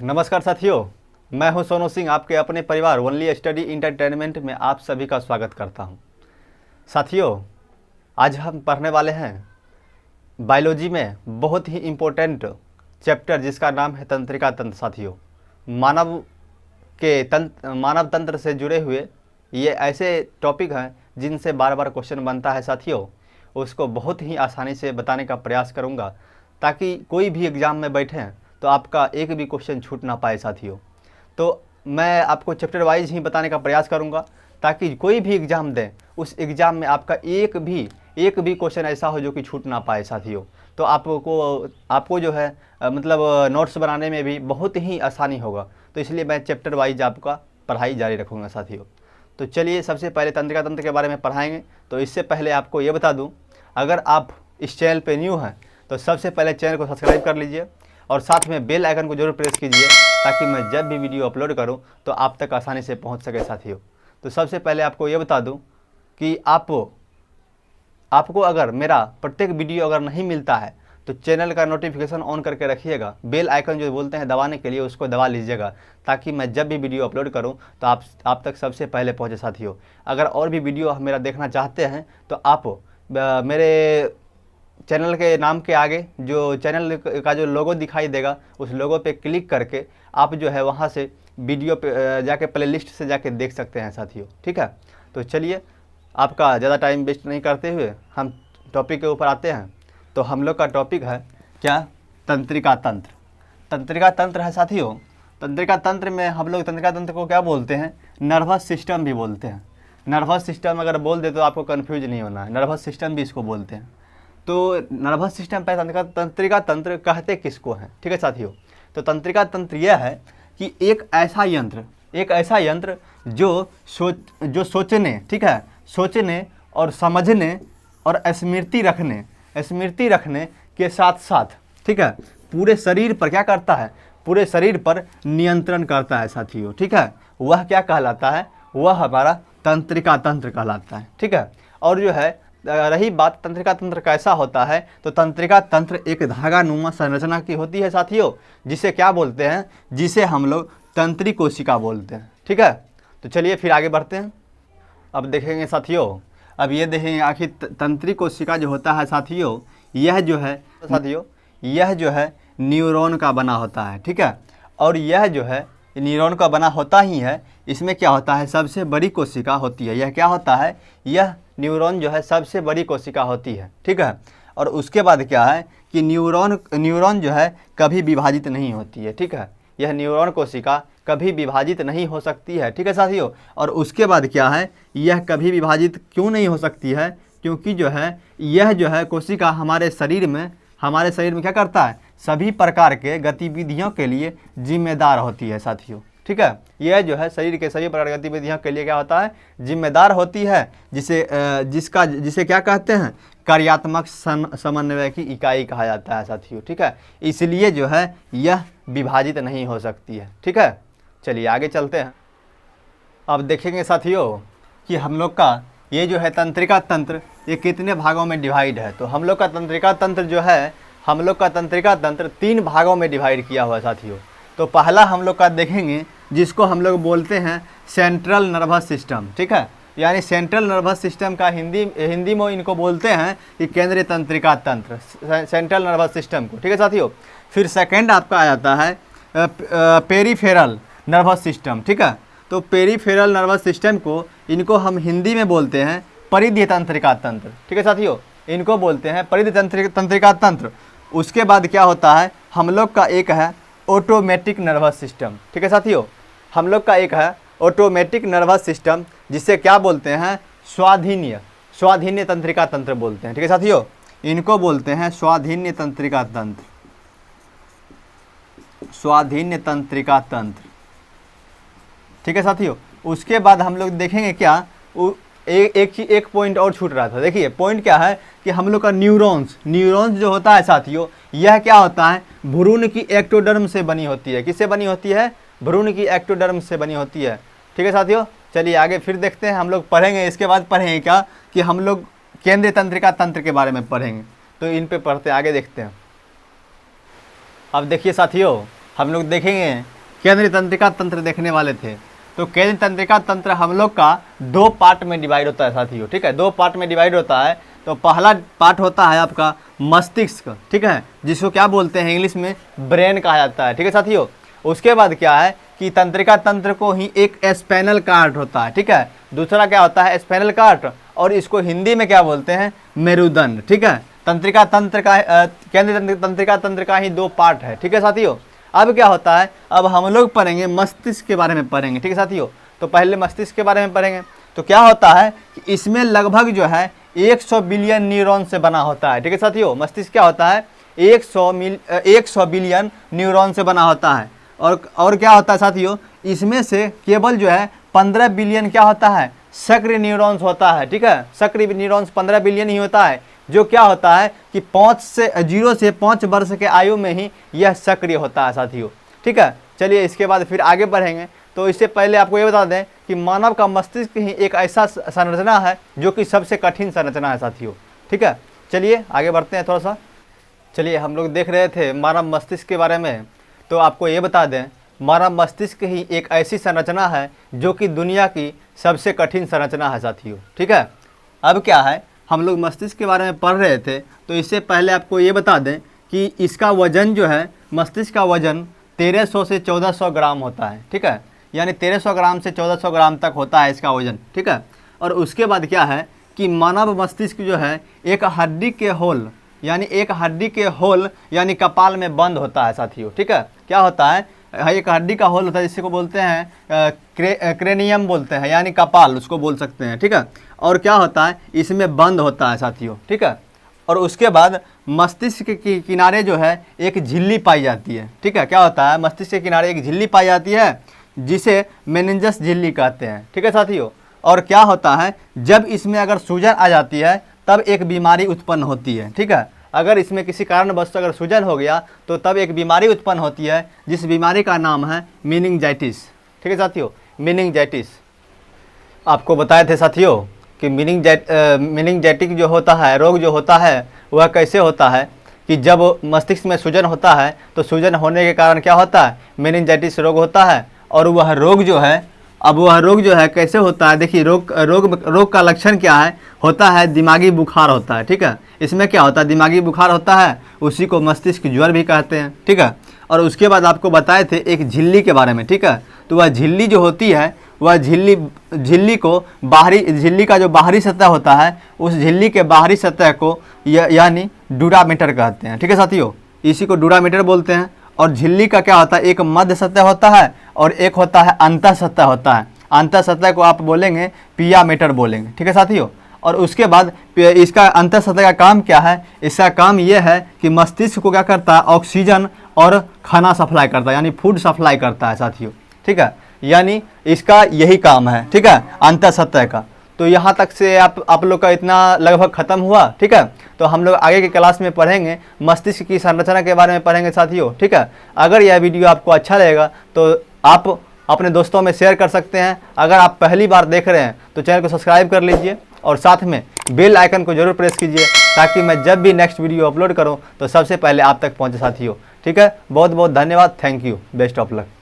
नमस्कार साथियों, मैं हूं सोनू सिंह। आपके अपने परिवार ओनली स्टडी इंटरटेनमेंट में आप सभी का स्वागत करता हूं। साथियों, आज हम पढ़ने वाले हैं बायोलॉजी में बहुत ही इम्पोर्टेंट चैप्टर जिसका नाम है तंत्रिका तंत्र। साथियों, मानव तंत्र से जुड़े हुए ये ऐसे टॉपिक हैं जिनसे बार बार क्वेश्चन बनता है। साथियों, उसको बहुत ही आसानी से बताने का प्रयास करूँगा ताकि कोई भी एग्ज़ाम में बैठें तो आपका एक भी क्वेश्चन छूट ना पाए। साथियों, तो मैं आपको चैप्टर वाइज ही बताने का प्रयास करूंगा ताकि कोई भी एग्ज़ाम दें उस एग्ज़ाम में आपका एक भी क्वेश्चन ऐसा हो जो कि छूट ना पाए। साथियों, तो आपको जो है मतलब नोट्स बनाने में भी बहुत ही आसानी होगा। तो इसलिए मैं चैप्टर वाइज आपका पढ़ाई जारी रखूँगा। साथियों, तो चलिए सबसे पहले तंत्रिका तंत्र के बारे में पढ़ाएंगे। तो इससे पहले आपको ये बता दूं, अगर आप इस चैनल पे न्यू हैं तो सबसे पहले चैनल को सब्सक्राइब कर लीजिए और साथ में बेल आइकन को जरूर प्रेस कीजिए ताकि मैं जब भी वीडियो अपलोड करूं तो आप तक आसानी से पहुंच सके। साथियों, तो सबसे पहले आपको ये बता दूं कि आपको अगर मेरा प्रत्येक वीडियो अगर नहीं मिलता है तो चैनल का नोटिफिकेशन ऑन करके रखिएगा। बेल आइकन जो बोलते हैं दबाने के लिए, उसको दबा लीजिएगा ताकि मैं जब भी वीडियो अपलोड करूं तो आप तक सबसे पहले पहुंचे। साथियों, अगर और भी वीडियो मेरा देखना चाहते हैं तो आप मेरे चैनल के नाम के आगे जो चैनल का जो लोगो दिखाई देगा उस लोगो पे क्लिक करके आप जो है वहाँ से वीडियो पे जाके प्लेलिस्ट से जाके देख सकते हैं। साथियों, ठीक है। तो चलिए आपका ज़्यादा टाइम वेस्ट नहीं करते हुए हम टॉपिक के ऊपर आते हैं। तो हम लोग का टॉपिक है क्या? तंत्रिका तंत्र। तंत्रिका तंत्र है साथियों। तंत्रिका तंत्र में हम लोग तंत्रिका तंत्र को क्या बोलते हैं? नर्वस सिस्टम भी बोलते हैं। नर्वस सिस्टम अगर बोल दे तो आपको कन्फ्यूज नहीं होना है, नर्वस सिस्टम भी इसको बोलते हैं। तो नर्वस सिस्टम पर तंत्रिका तंत्र कहते किसको हैं? ठीक है साथियों, तो तंत्रिका तंत्र यह है कि एक ऐसा यंत्र जो सोचने, ठीक है, सोचने और समझने और स्मृति रखने के साथ साथ, ठीक है, पूरे शरीर पर क्या करता है? पूरे शरीर पर नियंत्रण करता है। साथियों, ठीक है, वह क्या कहलाता है? वह हमारा तंत्रिका तंत्र कहलाता है। ठीक है, और जो है रही बात तंत्रिका तंत्र कैसा होता है, तो तंत्रिका तंत्र एक धागानुमा संरचना की होती है। साथियों, जिसे क्या बोलते हैं? जिसे हम लोग तंत्री कोशिका बोलते हैं। ठीक है, तो चलिए फिर आगे बढ़ते हैं। अब देखेंगे साथियों, अब ये देखेंगे आखिर तंत्री कोशिका जो होता है साथियों, यह जो है न्यूरॉन का बना होता है। ठीक है, और यह जो है न्यूरॉन का बना होता ही है। इसमें क्या होता है? सबसे बड़ी कोशिका होती है। यह क्या होता है? यह न्यूरॉन जो है सबसे बड़ी कोशिका होती है। ठीक है, और उसके बाद क्या है कि न्यूरॉन जो है कभी विभाजित नहीं होती है। ठीक है, यह न्यूरॉन कोशिका कभी विभाजित नहीं हो सकती है। ठीक है साथियों, और उसके बाद क्या है? यह कभी विभाजित क्यों नहीं हो सकती है? क्योंकि जो है यह जो है कोशिका हमारे शरीर में क्या करता है? सभी प्रकार के गतिविधियों के लिए जिम्मेदार होती है। साथियों, ठीक है, यह जो है शरीर के सभी प्रकार की गतिविधियों के लिए क्या होता है? जिम्मेदार होती है, जिसे क्या कहते हैं? कार्यात्मक समन्वय की इकाई कहा जाता है। साथियों, ठीक है, इसलिए जो है यह विभाजित नहीं हो सकती है। ठीक है, चलिए आगे चलते हैं। अब देखेंगे साथियों कि हम लोग का ये जो है तंत्रिका तंत्र ये कितने भागों में डिवाइड है। तो हम लोग का तंत्रिका तंत्र 3 भागों में डिवाइड किया हुआ है। साथियों, तो पहला हम लोग का देखेंगे जिसको हम लोग बोलते हैं सेंट्रल नर्वस सिस्टम। ठीक है, यानी सेंट्रल नर्वस सिस्टम का हिंदी में इनको बोलते हैं कि केंद्रीय तंत्रिका तंत्र, सेंट्रल नर्वस सिस्टम को। ठीक है साथियों, फिर सेकंड आपका आ जाता है पेरीफेरल नर्वस सिस्टम। ठीक है, तो पेरीफेरल नर्वस सिस्टम को इनको हम हिंदी में बोलते हैं परिधीय तंत्रिका तंत्र। ठीक है साथियों, इनको बोलते हैं परिधीय तंत्रिका तंत्र। उसके बाद क्या होता है? हम लोग का एक है ऑटोमेटिक नर्वस सिस्टम। ठीक है साथियों, हम लोग का एक है ऑटोमेटिक नर्वस सिस्टम, जिसे क्या बोलते हैं? स्वाधीन्य तंत्रिका तंत्र बोलते हैं। ठीक है साथियों, इनको बोलते हैं स्वाधीन्य तंत्रिका तंत्र। ठीक है साथियों, उसके बाद हम लोग देखेंगे क्या एक पॉइंट और छूट रहा था। देखिए पॉइंट क्या है कि हम लोग का न्यूरॉन्स जो होता है साथियों, यह क्या होता है? भ्रूण की एक्टोडर्म से बनी होती है। किससे बनी होती है? भ्रूण की एक्टोडर्म से बनी होती है। ठीक है साथियों, चलिए आगे फिर देखते हैं। हम लोग पढ़ेंगे, इसके बाद पढ़ेंगे क्या कि हम लोग केंद्रीय तंत्रिका तंत्र के बारे में पढ़ेंगे। तो इन पे पढ़ते आगे देखते हैं। अब देखिए साथियों, हम लोग देखेंगे केंद्रीय तंत्रिका तंत्र देखने वाले थे। तो केंद्रीय तंत्रिका तंत्र हम लोग का 2 पार्ट में डिवाइड होता है साथियों, ठीक है, 2 पार्ट में डिवाइड होता है। तो पहला पार्ट होता है आपका मस्तिष्क, ठीक है, जिसको क्या बोलते हैं इंग्लिश में ब्रेन कहा जाता है, ठीक है साथियों। उसके बाद क्या है कि तंत्रिका तंत्र को ही एक स्पाइनल कॉर्ड होता है, ठीक है, दूसरा क्या होता है स्पाइनल कॉर्ड, और इसको हिंदी में क्या बोलते हैं मेरुदंड, ठीक है। तंत्रिका तंत्र का केंद्रीय तंत्रिका तंत्र का ही 2 पार्ट है, ठीक है साथियों। अब क्या होता है, अब हम लोग पढ़ेंगे मस्तिष्क के बारे में पढ़ेंगे, ठीक है साथियों। तो पहले मस्तिष्क के बारे में पढ़ेंगे। तो क्या होता है कि इसमें लगभग जो है 100 बिलियन न्यूरॉन से बना होता है, ठीक है साथियों। मस्तिष्क क्या होता है 100 बिलियन न्यूरॉन से बना होता है। और क्या होता है साथियों, इसमें से केवल जो है 15 बिलियन क्या होता है सक्रिय न्यूरॉन्स होता है, ठीक है। सक्रिय न्यूरॉन्स 15 बिलियन ही होता है, जो क्या होता है कि 0 से 5 वर्ष के आयु में ही यह सक्रिय होता है साथियों, ठीक है। चलिए इसके बाद फिर आगे बढ़ेंगे। तो इससे पहले आपको ये बता दें कि मानव का मस्तिष्क ही एक ऐसा संरचना है जो कि सबसे कठिन संरचना है साथियों, ठीक है। चलिए आगे बढ़ते हैं थोड़ा सा। चलिए हम लोग देख रहे थे मानव मस्तिष्क के बारे में। तो आपको ये बता दें मानव मस्तिष्क ही एक ऐसी संरचना है जो कि दुनिया की सबसे कठिन संरचना है साथियों, ठीक है। अब क्या है, हम लोग मस्तिष्क के बारे में पढ़ रहे थे। तो इससे पहले आपको ये बता दें कि इसका वजन जो है, मस्तिष्क का वजन 1300 से 1400 ग्राम होता है, ठीक है। यानी 1300 ग्राम से 1400 ग्राम तक होता है इसका वजन, ठीक है। और उसके बाद क्या है कि मानव मस्तिष्क जो है एक हड्डी के होल यानी कपाल में बंद होता है साथियों, ठीक है। क्या होता है, एक हड्डी का होल होता है जिसको बोलते हैं क्रेनियम बोलते हैं, यानी कपाल उसको बोल सकते हैं, ठीक है। और क्या होता है इसमें बंद होता है साथियों, ठीक है। और उसके बाद मस्तिष्क के किनारे जो है एक झिल्ली पाई जाती है, ठीक है। क्या होता है मस्तिष्क के किनारे एक झिल्ली पाई जाती है जिसे मेनिंजस झिल्ली कहते हैं, ठीक है साथियों। और क्या होता है जब इसमें अगर सूजन आ जाती है तब एक बीमारी उत्पन्न होती है, ठीक है। अगर इसमें किसी कारणवश अगर सूजन हो गया तो तब एक बीमारी उत्पन्न होती है जिस बीमारी का नाम है मेनिंजाइटिस, ठीक है साथियों, मेनिंजाइटिस। आपको बताए थे साथियों कि मेनिंजाइटिक जो होता है रोग जो होता है वह कैसे होता है कि जब मस्तिष्क में सूजन होता है तो सूजन होने के कारण क्या होता है मेनिंजाइटिस रोग होता है। और वह रोग जो है कैसे होता है, देखिए रोग का लक्षण क्या है, होता है दिमागी बुखार होता है, ठीक है। इसमें क्या होता है दिमागी बुखार होता है, उसी को मस्तिष्क ज्वर भी कहते हैं, ठीक है। और उसके बाद आपको बताए थे एक झिल्ली के बारे में, ठीक है। तो वह झिल्ली जो होती है वह झिल्ली का जो बाहरी सतह होता है उस झिल्ली के बाहरी सतह को यानी डूरामीटर कहते हैं, ठीक है साथियों, इसी को डूरामीटर बोलते हैं। और झिल्ली का क्या होता है एक मध्य सतह होता है और एक होता है अंतः सतह होता है। अंतः सतह को आप बोलेंगे पियामीटर बोलेंगे, ठीक है साथियों। और उसके बाद इसका अंतः सतह का काम क्या है, इसका काम यह है कि मस्तिष्क को क्या करता है ऑक्सीजन और खाना सप्लाई करता है, यानी फूड सप्लाई करता है साथियों, ठीक है। यानी इसका यही काम है, ठीक है, अंतः सतह का। तो यहाँ तक से आप लोग का इतना लगभग ख़त्म हुआ, ठीक है। तो हम लोग आगे के क्लास में पढ़ेंगे मस्तिष्क की संरचना के बारे में पढ़ेंगे साथियों, ठीक है। अगर यह वीडियो आपको अच्छा लगेगा तो आप अपने दोस्तों में शेयर कर सकते हैं। अगर आप पहली बार देख रहे हैं तो चैनल को सब्सक्राइब कर लीजिए और साथ में बेल आइकन को जरूर प्रेस कीजिए ताकि मैं जब भी नेक्स्ट वीडियो अपलोड करूँ तो सबसे पहले आप तक पहुँचे साथियों, ठीक है। बहुत बहुत धन्यवाद, thank you, best of luck.